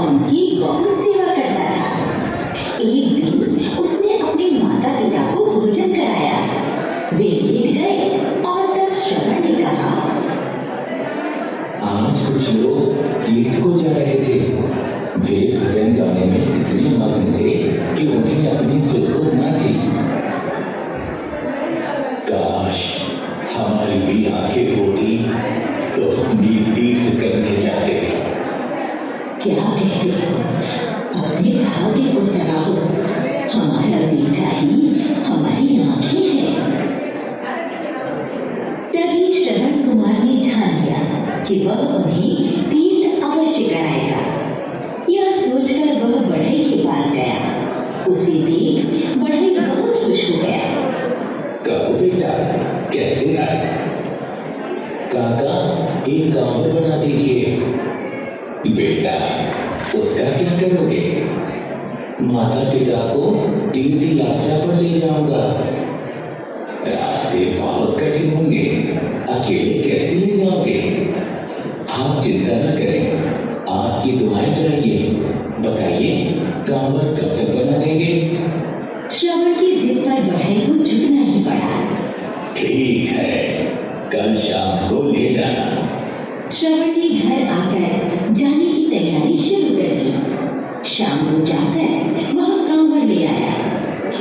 और उनकी बहुत सेवा करता था। एक दिन उसने अपने माता पिता को भोजन कराया। वे लेट गए और तब श्रवण ने कहा, आज कुछ लोग तीर्थ को जा रहे थे। वे भजन गाने में इतने मग्न थे कि उन्हें अपनी सुध न थी। काश हमारी भी आंखें होती तो हम भी तीर्थ करने जाते। क्या कहते हो? अपने भाग्य को सराहो। हमारा बेटा ही हमारी आंखें हैं। तभी श्रवण कुमार ने ठान लिया कि वह उन्हें तीर्थ अवश्य कराएगा। यह सोचकर वह बढ़ई के पास गया। उसे देख बढ़ई बहुत खुश हो गया। कहो बेटा, कैसे आए? काका, एक कांवर बना दीजिए। बेटा, उसका क्या करोगे? माता पिता को तीर्थ यात्रा पर ले जाऊंगा। रास्ते बहुत कठिन होंगे, अकेले कैसे ले जाओगे? आप चिंता न करें, आपकी दुआएं चाहिए। बताइए, कांवर कब तक बना देंगे? श्रवण की जिद पर बढ़ई को झुकना ही पड़ा। ठीक है, कल शाम को ले जाना। श्रवण ने घर आकर जाने की तैयारी शुरू कर दी। शाम को जाकर वह कांवर ले आया।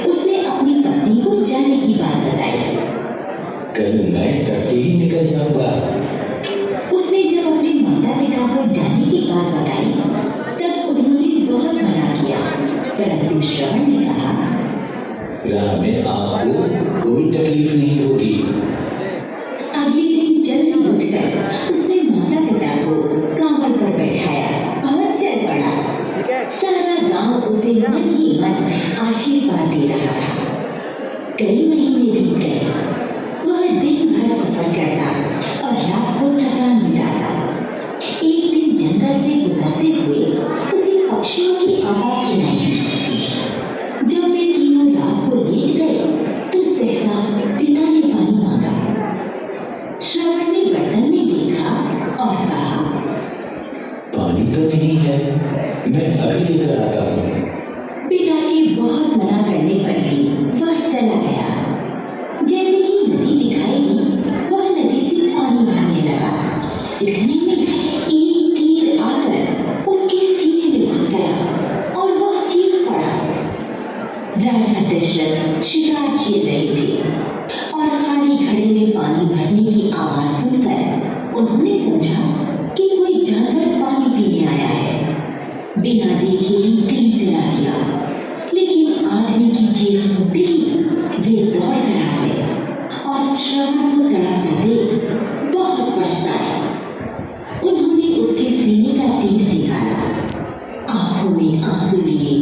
उसने अपनी पत्नी को जाने की बात बताई। कल मैं तड़के ही निकल जाऊंगा। उसने जब अपने माता पिता को जाने की बात बताई तब उन्होंने बहुत मना किया, परंतु श्रवण ने कहा, राह में आपको कोई तकलीफ नहीं होगी। अगले दिन जल्दी उठकर उसने माता पिता को कांवर पर बैठाया और चल पड़ा। सारा गांव उसे मन ही मन आशीर्वाद दे रहा था। कई महीने बीत गए। वह दिन भर सफर करता और रात को थकान मिटाता। एक दिन जंगल से गुजरते हुए उसे पक्षियों की आवाज सुनाई। जब वे तीनों रात को लेट गए तो सहसा पिता ने पानी मांगा। श्रवण ने बर्तन में देखा और कहा, पानी तो नहीं है, मैं अभी लेकर आता हूँ। पिता के बहुत मना करने पर भी वह चला गया। जैसे ही नदी दिखाई दी, वह नदी से पानी बहने लगा। इतने में एक तीर आकर उसके सीने में घुस गया और वह चीख पड़ा। राजा दशरथ शिकार खेल रहे थे और खाली घड़े में पानी भरने की आवाज सुनकर उन्होंने समझा कि कोई जानवर पानी पीने आया है। बिना देखे ही तीर चला दिया, लेकिन आदमी की चीख सुनते ही वे दौड़ कर आ गए और श्रवण को तड़पता देख बहुत पछताए। उन्होंने उसके सीने का तीर निकाला। आंखों में आंसू लिए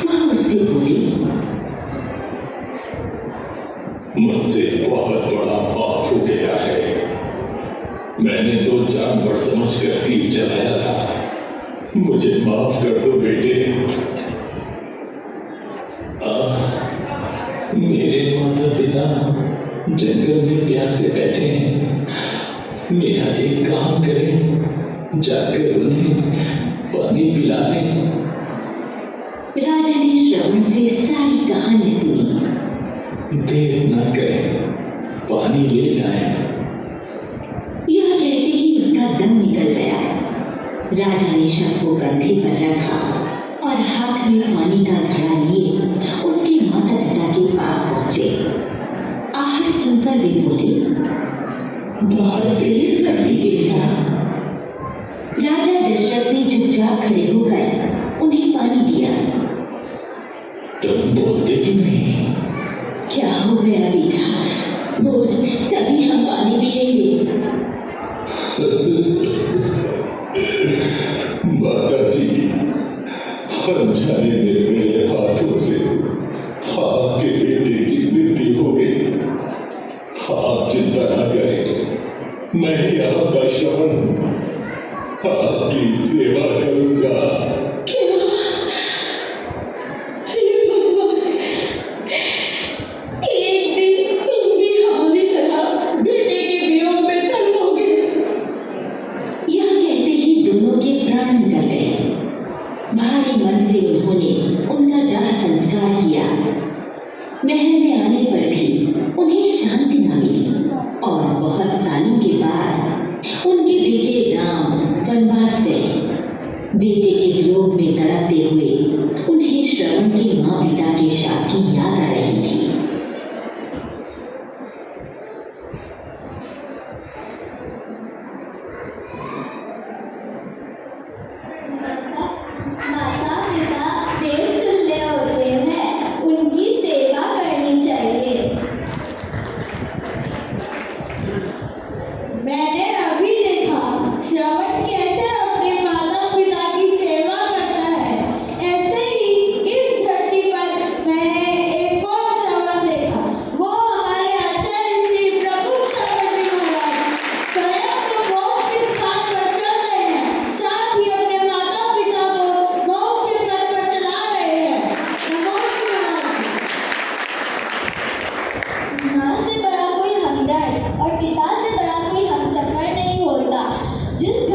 वह उससे बोले, मुझसे बहुत बड़ा पाप हो गया है। मैंने तो जानवर समझकर तीर चलाया था। मुझे माफ कर दो बेटे। मेरे माता पिता जंगल में प्यासे बैठे हैं। मेरा एक काम करें, जाकर उन्हें पानी पिला दें। राजा ने श्रवण से सारी कहानी सुनी। देर न करें, पानी ले जाएं। यह कहते ही उसका दम निकल गया। राजा ने शव को कंधे पर रखा और हाथ में पानी का घड़ा लिए उसके माता पिता के पास पहुंचे। आहट सुनकर वे बोले, बहुत देर कर दी बेटा। राजा दशरथ ने चुपचाप खड़े होकर उन्हें पानी दिया। तुम बोलते क्यों नहीं? क्या हो गया बेटा? बोल, तभी हम पानी पिएंगे। माता जी, अनजाने में मेरे हाथों से आपके बेटे की मृत्यु हो गई। आप चिंता न करें, मैं ही आपका श्रवण आपकी सेवा करूंगा। बेटे राम वनवास गए। बेटे के वियोग में तड़पते हुए उन्हें श्रवण के माँ पिता के शाप की याद आ रही थी। माता पिता देवतुल्य होते हैं, उनकी सेवा करनी चाहिए। मैंने अभी देखा श्रवण कैसे अपने माता पिता की सेवा करता है। ऐसे ही इस धरती पर मैंने एक और श्रवण देखा। वो हमारे आचार्य श्री प्रभु सागर जी महाराज स्वयं तो मोक्ष के स्थान पर चल रहे हैं, साथ ही अपने माता पिता को मोक्ष के पथ पर चला रहे हैं। माँ से बड़ा कोई हमदर्द और पिता से बड़ा कोई हमसफर नहीं होता। जिस